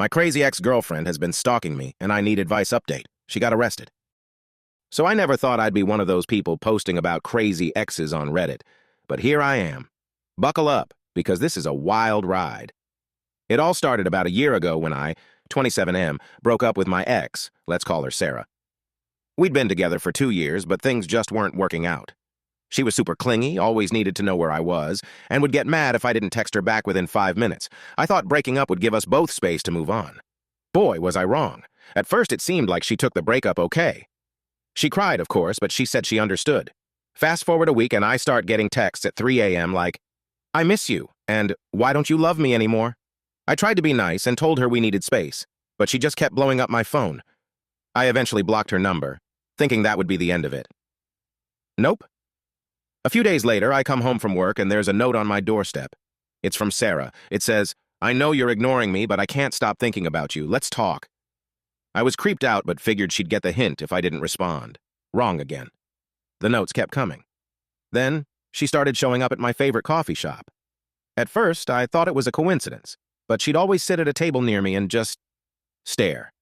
My crazy ex-girlfriend has been stalking me, and I need advice update. She got arrested. So I never thought I'd be one of those people posting about crazy exes on Reddit, but here I am. Buckle up, because this is a wild ride. It all started about a year ago when I, 27M, broke up with my ex, let's call her Sarah. We'd been together for 2 years, but things just weren't working out. She was super clingy, always needed to know where I was, and would get mad if I didn't text her back within 5 minutes. I thought breaking up would give us both space to move on. Boy, was I wrong. At first it seemed like she took the breakup okay. She cried, of course, but she said she understood. Fast forward a week and I start getting texts at 3 a.m. like, "I miss you," and "Why don't you love me anymore?" I tried to be nice and told her we needed space, but she just kept blowing up my phone. I eventually blocked her number, thinking that would be the end of it. Nope. A few days later, I come home from work and there's a note on my doorstep. It's from Sarah. It says, "I know you're ignoring me, but I can't stop thinking about you. Let's talk." I was creeped out but figured she'd get the hint if I didn't respond. Wrong again. The notes kept coming. Then, she started showing up at my favorite coffee shop. At first, I thought it was a coincidence, but she'd always sit at a table near me and just stare.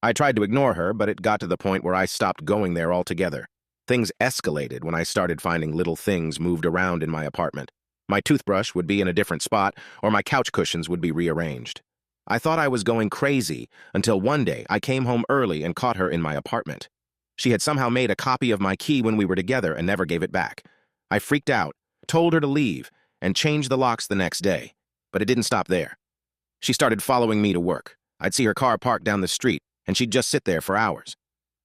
I tried to ignore her, but it got to the point where I stopped going there altogether. Things escalated when I started finding little things moved around in my apartment. My toothbrush would be in a different spot, or my couch cushions would be rearranged. I thought I was going crazy until one day I came home early and caught her in my apartment. She had somehow made a copy of my key when we were together and never gave it back. I freaked out, told her to leave, and changed the locks the next day. But it didn't stop there. She started following me to work. I'd see her car parked down the street, and she'd just sit there for hours.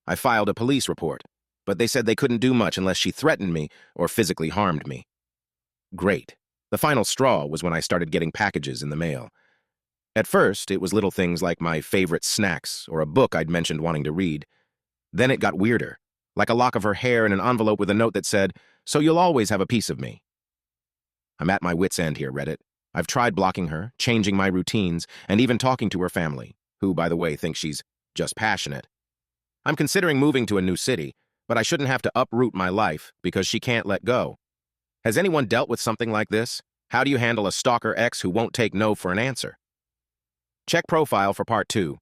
I filed a police report, but they said they couldn't do much unless she threatened me or physically harmed me. Great. The final straw was when I started getting packages in the mail. At first, it was little things like my favorite snacks or a book I'd mentioned wanting to read. Then it got weirder, like a lock of her hair in an envelope with a note that said, "So you'll always have a piece of me." I'm at my wit's end here, Reddit. I've tried blocking her, changing my routines, and even talking to her family, who, by the way, think she's just passionate. I'm considering moving to a new city, but I shouldn't have to uproot my life because she can't let go. Has anyone dealt with something like this? How do you handle a stalker ex who won't take no for an answer? Check profile for part 2.